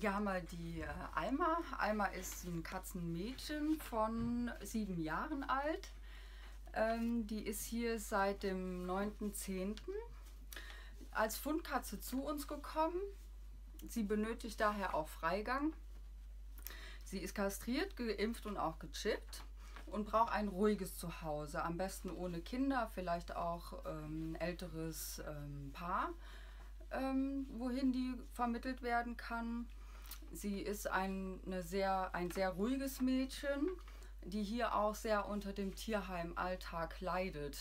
Hier haben wir die Alma. Alma ist ein Katzenmädchen von 7 Jahren alt. Die ist hier seit dem 9.10. als Fundkatze zu uns gekommen. Sie benötigt daher auch Freigang. Sie ist kastriert, geimpft und auch gechippt und braucht ein ruhiges Zuhause. Am besten ohne Kinder, vielleicht auch ein älteres Paar, wohin die vermittelt werden kann. Sie ist ein sehr ruhiges Mädchen, die hier auch sehr unter dem Tierheim-Alltag leidet.